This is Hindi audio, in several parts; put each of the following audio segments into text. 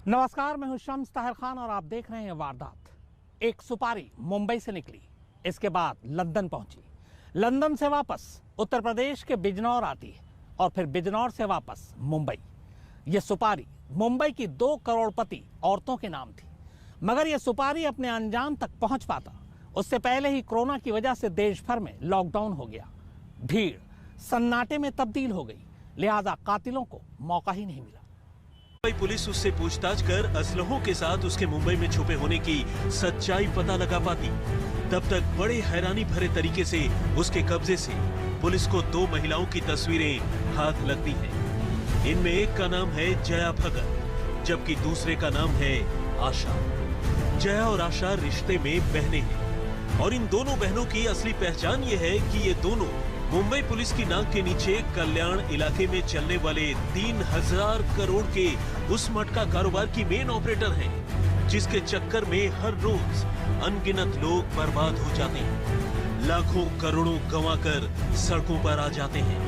नमस्कार, मैं हूं शम्स ताहिर खान और आप देख रहे हैं वारदात। एक सुपारी मुंबई से निकली, इसके बाद लंदन पहुंची, लंदन से वापस उत्तर प्रदेश के बिजनौर आती है और फिर बिजनौर से वापस मुंबई। यह सुपारी मुंबई की 2 करोड़पति औरतों के नाम थी, मगर यह सुपारी अपने अंजाम तक पहुंच पाता उससे पहले ही कोरोना की वजह से देश भर में लॉकडाउन हो गया। भीड़ सन्नाटे में तब्दील हो गई, लिहाजा कातिलों को मौका ही नहीं मिला। मुंबई पुलिस उससे पूछताछ कर असलहों के साथ उसके मुंबई में छुपे होने की सच्चाई पता लगा पाती। तब तक बड़े हैरानी भरे तरीके से उसके कब्जे से पुलिस को 2 महिलाओं की तस्वीरें हाथ लगती हैं। इनमें एक का नाम है जया भगत, जबकि दूसरे का नाम है आशा। जया और आशा रिश्ते में बहनें हैं और इन दोनों बहनों की असली पहचान ये है कि ये दोनों मुंबई पुलिस की नाक के नीचे कल्याण इलाके में चलने वाले 3000 करोड़ के उस मटका कारोबार की मेन ऑपरेटर हैं, जिसके चक्कर में हर रोज अनगिनत लोग बर्बाद हो जाते हैं, लाखों करोड़ों गंवाकर सड़कों पर आ जाते हैं।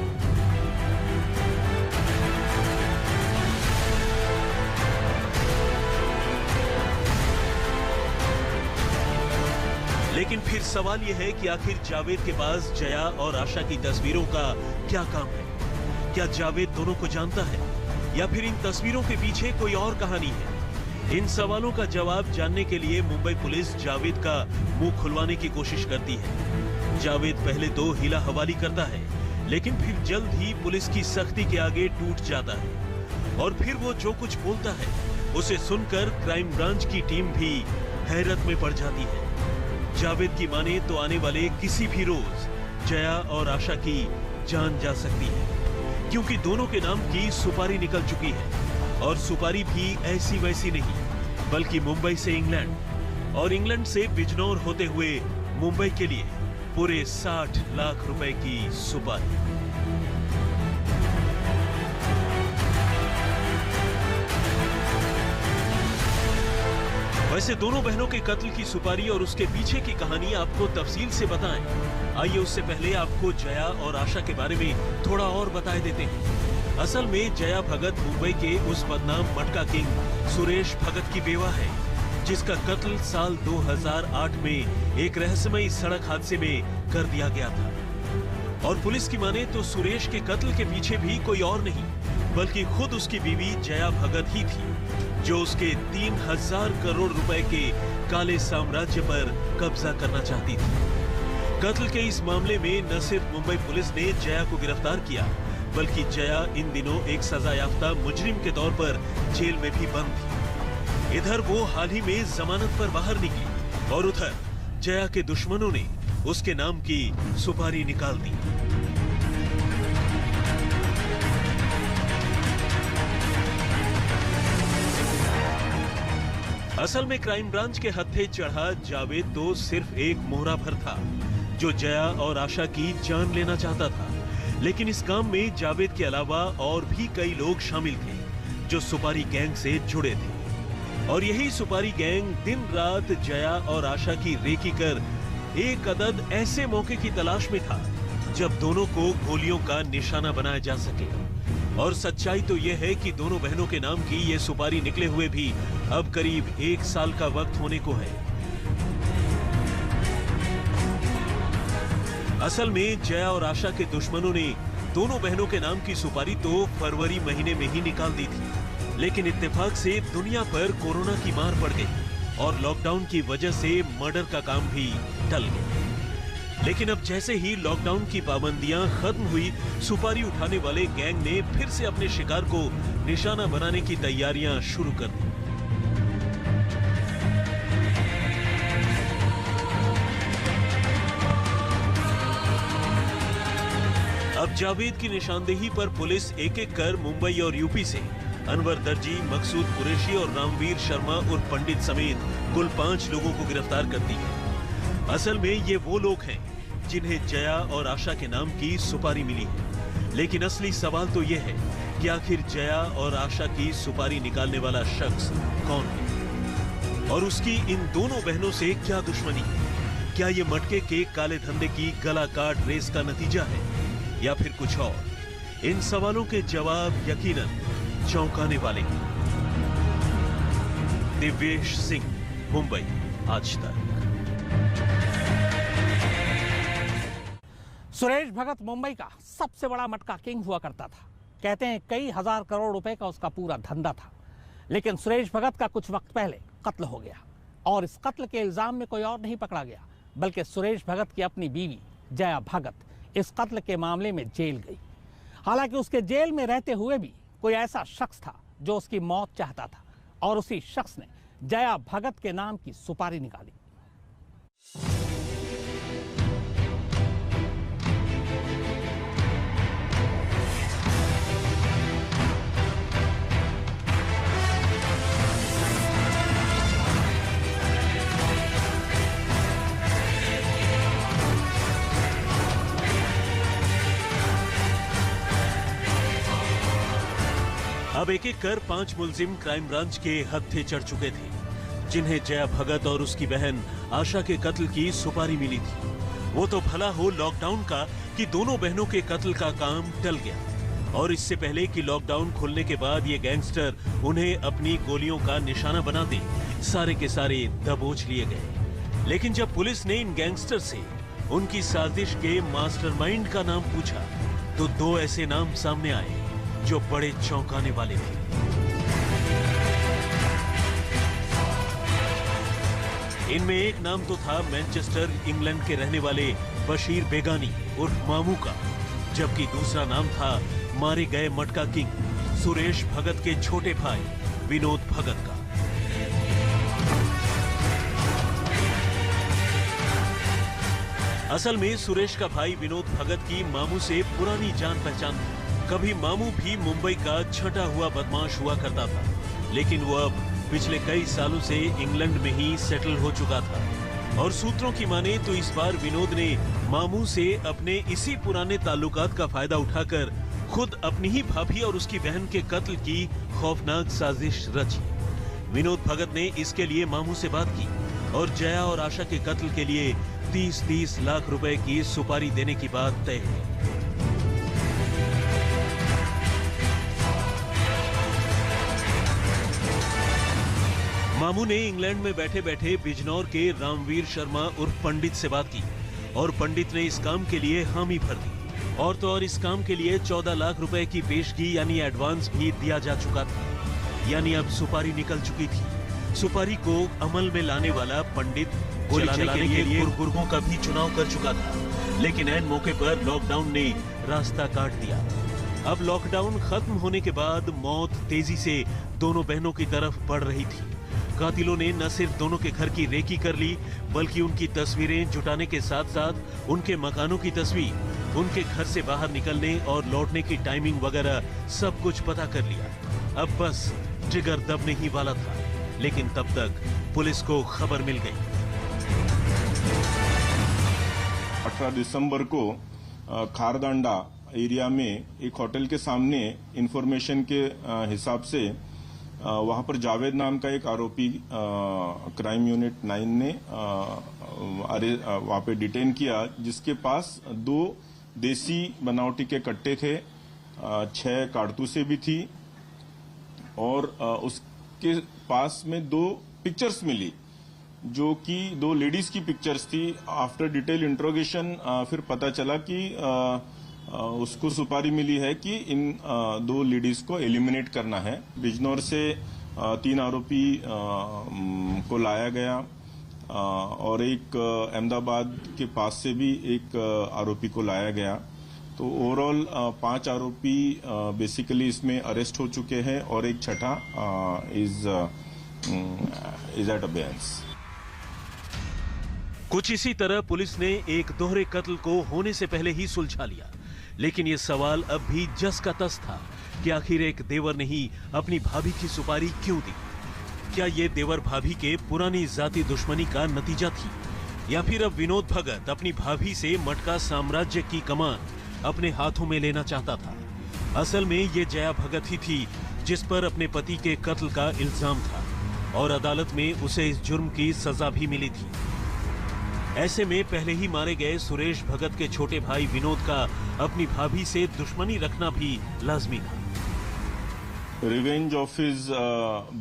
लेकिन फिर सवाल यह है कि आखिर जावेद के पास जया और आशा की तस्वीरों का क्या काम है? क्या जावेद दोनों को जानता है या फिर इन तस्वीरों के पीछे कोई और कहानी है? इन सवालों का जवाब जानने के लिए मुंबई पुलिस जावेद का मुंह खुलवाने की कोशिश करती है। जावेद पहले तो हीला हवाली करता है, लेकिन फिर जल्द ही पुलिस की सख्ती के आगे टूट जाता है और फिर वो जो कुछ बोलता है उसे सुनकर क्राइम ब्रांच की टीम भी हैरत में पड़ जाती है। जावेद की माने तो आने वाले किसी भी रोज जया और आशा की जान जा सकती है, क्योंकि दोनों के नाम की सुपारी निकल चुकी है और सुपारी भी ऐसी वैसी नहीं, बल्कि मुंबई से इंग्लैंड और इंग्लैंड से बिजनौर होते हुए मुंबई के लिए पूरे 60 लाख रुपए की सुपारी। वैसे दोनों बहनों के कत्ल की सुपारी और उसके पीछे की कहानी आपको तफसील से बताएं। आइए उससे पहले आपको जया और आशा के बारे में थोड़ा और बताए देते हैं। असल में जया भगत मुंबई के उस बदनाम मटका किंग सुरेश भगत की बेवा है, जिसका कत्ल साल 2008 में एक रहस्यमयी सड़क हादसे में कर दिया गया था। और पुलिस की माने तो सुरेश के कत्ल के पीछे भी कोई और नहीं, बल्कि खुद उसकी बीवी जया भगत ही थी, जो उसके 3000 करोड़ रुपए के काले साम्राज्य पर कब्जा करना चाहती थी। कत्ल के इस मामले में न सिर्फ मुंबई पुलिस ने जया को गिरफ्तार किया, बल्कि जया इन दिनों एक सजायाफ्ता मुजरिम के तौर पर जेल में भी बंद थी। इधर वो हाल ही में जमानत पर बाहर निकली और उधर जया के दुश्मनों ने उसके नाम की सुपारी निकाल दी। असल में क्राइम ब्रांच के हत्थे चढ़ा जावेद तो सिर्फ एक मोहरा भर था, जो जया और आशा की जान लेना चाहता था। लेकिन इस काम में जावेद के अलावा और भी कई लोग शामिल थे, जो सुपारी गैंग से जुड़े थे। और यही सुपारी गैंग दिन रात जया और आशा की रेकी कर एक अदद ऐसे मौके की तलाश में था, जब दोनों को गोलियों का निशाना बनाया जा सके। और सच्चाई तो यह है कि दोनों बहनों के नाम की ये सुपारी निकले हुए भी अब करीब 1 साल का वक्त होने को है। असल में जया और आशा के दुश्मनों ने दोनों बहनों के नाम की सुपारी तो फरवरी महीने में ही निकाल दी थी, लेकिन इत्तेफाक से दुनिया पर कोरोना की मार पड़ गई और लॉकडाउन की वजह से मर्डर का काम भी टल गया। लेकिन अब जैसे ही लॉकडाउन की पाबंदियां खत्म हुई, सुपारी उठाने वाले गैंग ने फिर से अपने शिकार को निशाना बनाने की तैयारियां शुरू कर दी। अब जावेद की निशानदेही पर पुलिस एक एक कर मुंबई और यूपी से अनवर दर्जी, मकसूद कुरैशी और रामवीर शर्मा उर्फ पंडित समेत कुल 5 लोगों को गिरफ्तार कर दी है। असल में ये वो लोग हैं जिन्हें जया और आशा के नाम की सुपारी मिली है। लेकिन असली सवाल तो यह है कि आखिर जया और आशा की सुपारी निकालने वाला शख्स कौन है और उसकी इन दोनों बहनों से क्या दुश्मनी है? क्या ये मटके के काले धंधे की गला काट रेस का नतीजा है या फिर कुछ और? इन सवालों के जवाब यकीनन चौंकाने वाले हैं। दिव्येश सिंह, मुंबई, आज तक। सुरेश भगत मुंबई का सबसे बड़ा मटका किंग हुआ करता था। कहते हैं कई हजार करोड़ रुपए का उसका पूरा धंधा था। लेकिन सुरेश भगत का कुछ वक्त पहले कत्ल हो गया और इस कत्ल के इल्जाम में कोई और नहीं पकड़ा गया बल्कि सुरेश भगत की अपनी बीवी जया भगत इस कत्ल के मामले में जेल गई। हालांकि उसके जेल में रहते हुए भी कोई ऐसा शख्स था जो उसकी मौत चाहता था और उसी शख्स ने जया भगत के नाम की सुपारी निकाली। अब एक एक कर 5 मुलजिम क्राइम ब्रांच के हत्थे चढ़ चुके थे, जिन्हें जया भगत और उसकी बहन आशा के कत्ल की सुपारी मिली थी। वो तो भला हो लॉकडाउन का कि दोनों बहनों के कत्ल का काम टल गया और इससे पहले कि लॉकडाउन खुलने के बाद ये गैंगस्टर उन्हें अपनी गोलियों का निशाना बना दे, सारे के सारे दबोच लिए गए। लेकिन जब पुलिस ने इन गैंगस्टर से उनकी साजिश के मास्टरमाइंड का नाम पूछा तो 2 ऐसे नाम सामने आए जो बड़े चौंकाने वाले थे। इनमें एक नाम तो था मैनचेस्टर, इंग्लैंड के रहने वाले बशीर बेगानी उर्फ मामू का, जबकि दूसरा नाम था मारे गए मटका किंग सुरेश भगत के छोटे भाई विनोद भगत का। असल में सुरेश का भाई विनोद भगत की मामू से पुरानी जान पहचान थी। कभी मामू भी मुंबई का छटा हुआ बदमाश हुआ करता था, लेकिन वो अब पिछले कई सालों से इंग्लैंड में ही सेटल हो चुका था। और सूत्रों की माने तो इस बार विनोद ने मामू से अपने इसी पुराने ताल्लुकात का फायदा उठाकर खुद अपनी ही भाभी और उसकी बहन के कत्ल की खौफनाक साजिश रची। विनोद भगत ने इसके लिए मामू से बात की और जया और आशा के कत्ल के लिए 30-30 लाख रुपए की सुपारी देने की बात तय है। मामू ने इंग्लैंड में बैठे बैठे बिजनौर के रामवीर शर्मा उर्फ पंडित से बात की और पंडित ने इस काम के लिए हामी भर दी। और तो और इस काम के लिए 14 लाख रुपए की पेशगी यानी एडवांस भी दिया जा चुका था। यानी अब सुपारी निकल चुकी थी। सुपारी को अमल में लाने वाला पंडित गोली चलाने के लिए गुर्गों का भी चुनाव कर चुका था, लेकिन ऐन मौके पर लॉकडाउन ने रास्ता काट दिया। अब लॉकडाउन खत्म होने के बाद मौत तेजी से दोनों बहनों की तरफ बढ़ रही थी। कातिलों ने न सिर्फ दोनों के घर की रेकी कर ली, बल्कि उनकी तस्वीरें जुटाने के साथ साथ उनके मकानों की तस्वीर, उनके घर से बाहर निकलने और लौटने की टाइमिंग वगैरह सब कुछ पता कर लिया। अब बस जिगर दबने ही वाला था, लेकिन तब तक पुलिस को खबर मिल गई। 18 दिसंबर को खारदांडा एरिया में एक होटल के सामने इंफॉर्मेशन के हिसाब से वहां पर जावेद नाम का एक आरोपी क्राइम यूनिट 9 ने वहां पे डिटेन किया, जिसके पास 2 देसी बनावटी के कट्टे थे, 6 कारतूसें भी थी और उसके पास में 2 पिक्चर्स मिली जो कि 2 लेडीज की पिक्चर्स थी। आफ्टर डिटेल इंट्रोगेशन फिर पता चला कि उसको सुपारी मिली है कि इन 2 लेडीज को एलिमिनेट करना है। बिजनौर से 3 आरोपी को लाया गया और एक अहमदाबाद के पास से भी एक आरोपी को लाया गया। तो ओवरऑल 5 आरोपी बेसिकली इसमें अरेस्ट हो चुके हैं और एक छठा इज एट अबेयंस। कुछ इसी तरह पुलिस ने एक दोहरे कत्ल को होने से पहले ही सुलझा लिया, लेकिन ये सवाल अब भी जस का तस था कि आखिर एक देवर ने ही अपनी भाभी की सुपारी क्यों दी। क्या ये देवर भाभी के पुरानी जाति दुश्मनी का नतीजा थी, या फिर अब विनोद भगत अपनी भाभी से मटका साम्राज्य की कमान अपने हाथों में लेना चाहता था। असल में ये जया भगत ही थी जिस पर अपने पति के कत्ल का इल्जाम था और अदालत में उसे इस जुर्म की सजा भी मिली थी। ऐसे में पहले ही मारे गए सुरेश भगत के छोटे भाई विनोद का अपनी भाभी से दुश्मनी रखना भी लाजमी था। Revenge of his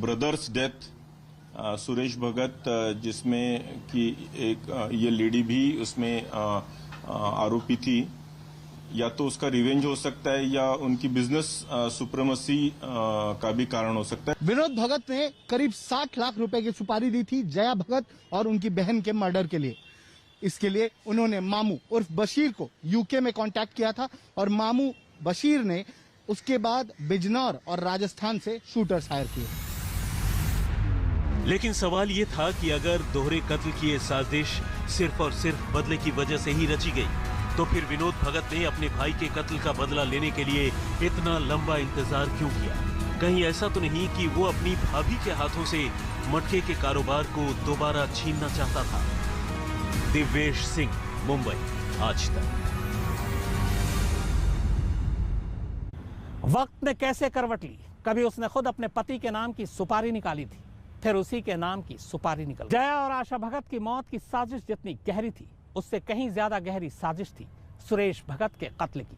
brother's death Suresh Bhagat जिसमें कि एक ये लेडी भी उसमें आरोपी थी। या तो उसका रिवेंज हो सकता है या उनकी बिजनेस सुप्रीमेसी का भी कारण हो सकता है। विनोद भगत ने करीब 60 लाख रुपए की सुपारी दी थी जया भगत और उनकी बहन के मर्डर के लिए। इसके लिए उन्होंने मामू उर्फ बशीर को यूके में कांटेक्ट किया था और मामू बशीर ने उसके बाद बिजनौर और राजस्थान से शूटर्स हायर किए। लेकिन सवाल ये था कि अगर दोहरे कत्ल की ये साजिश सिर्फ और सिर्फ बदले की वजह से ही रची गई, तो फिर विनोद भगत ने अपने भाई के कत्ल का बदला लेने के लिए इतना लंबा इंतजार क्यों किया? कहीं ऐसा तो नहीं कि वो अपनी भाभी के हाथों से मटके के कारोबार को दोबारा छीनना चाहता था? दिव्येश सिंह, मुंबई, आज तक। वक्त ने कैसे करवट ली। कभी उसने खुद अपने पति के नाम की सुपारी निकाली थी, फिर उसी के नाम की सुपारी निकल। जया और आशा भगत की मौत की साजिश जितनी गहरी थी, उससे कहीं ज्यादा गहरी साजिश थी सुरेश भगत के कत्ल की।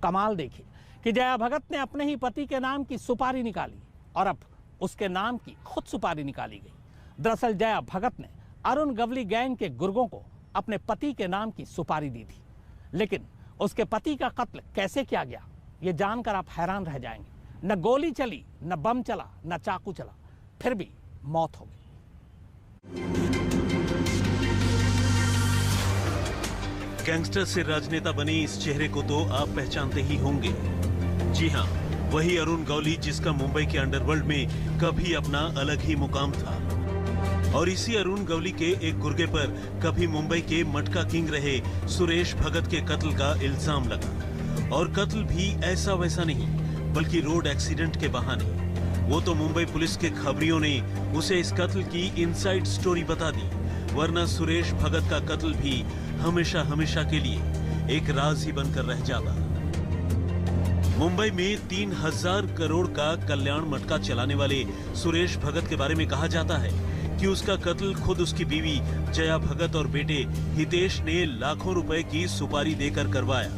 कमाल देखिए कि जया भगत ने अपने ही पति के नाम की सुपारी निकाली और अब उसके नाम की खुद सुपारी निकाली गई। दरअसल जया भगत ने अरुण गवली गैंग के गुर्गों को अपने पति के नाम की सुपारी दी थी, लेकिन उसके पति का कत्ल कैसे किया गया, ये जानकर आप हैरान रह जाएंगे। न गोली चली, न बम चला, न चाकू चला, फिर भी मौत हो गई। गैंगस्टर से राजनेता बने इस चेहरे को तो आप पहचानते ही होंगे। जी हाँ, वही अरुण गौली जिसका मुंबई के अंडरवर्ल्ड में कभी अपना अलग ही मुकाम था। और इसी अरुण गौली के एक गुर्गे पर कभी मुंबई के मटका किंग रहे सुरेश भगत के कत्ल का इल्जाम लगा। और कत्ल भी ऐसा वैसा नहीं, बल्कि रोड एक्सीडेंट के बहाने। वो तो मुंबई पुलिस के खबरियों ने उसे इस कत्ल की इनसाइड स्टोरी बता दी, वरना सुरेश भगत का कत्ल भी हमेशा हमेशा के लिए एक राज ही बनकर रह जाता। मुंबई में 3000 करोड़ का कल्याण मटका चलाने वाले सुरेश भगत के बारे में कहा जाता है कि उसका कत्ल खुद उसकी बीवी जया भगत और बेटे हितेश ने लाखों रुपए की सुपारी देकर करवाया।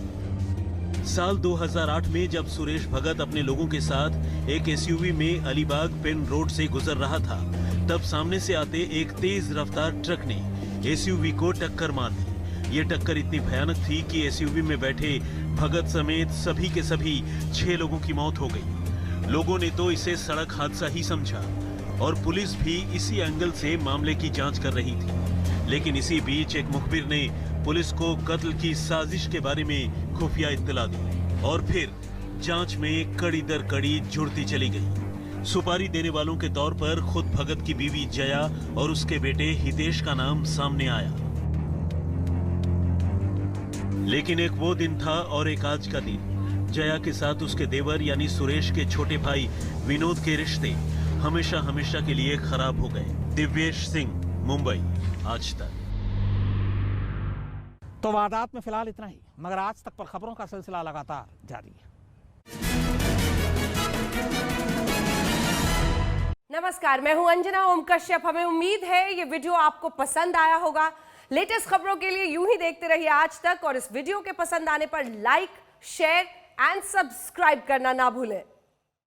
साल 2008 में जब सुरेश भगत अपने लोगों के साथ एक एसयूवी में अलीबाग पेन रोड से गुजर रहा था, तब सामने से आते एक तेज रफ्तार ट्रक ने एसयूवी को टक्कर मार दी। ये टक्कर इतनी भयानक थी कि एसयूवी में बैठे भगत समेत सभी के सभी 6 लोगों की मौत हो गई। लोगों ने तो इसे सड़क हादसा ही समझा और पुलिस भी इसी एंगल से मामले की जांच कर रही थी। लेकिन इसी बीच एक मुखबिर ने पुलिस को कत्ल की साजिश के बारे में खुफिया इत्तला दी और फिर जांच में कड़ी दर कड़ी जुड़ती चली गई। सुपारी देने वालों के तौर पर खुद भगत की बीवी जया और उसके बेटे हितेश का नाम सामने आया। लेकिन एक वो दिन था और एक आज का दिन। जया के साथ उसके देवर यानी सुरेश के छोटे भाई विनोद के रिश्ते हमेशा हमेशा के लिए खराब हो गए। दिव्येश सिंह, मुंबई, आज तक। तो वारदात में फिलहाल इतना ही, मगर आज तक पर खबरों का सिलसिला लगातार जारी है। नमस्कार, मैं हूं अंजना ओम कश्यप। हमें उम्मीद है ये वीडियो आपको पसंद आया होगा। लेटेस्ट खबरों के लिए यूं ही देखते रहिए आज तक और इस वीडियो के पसंद आने पर लाइक, शेयर एंड सब्सक्राइब करना ना भूलें।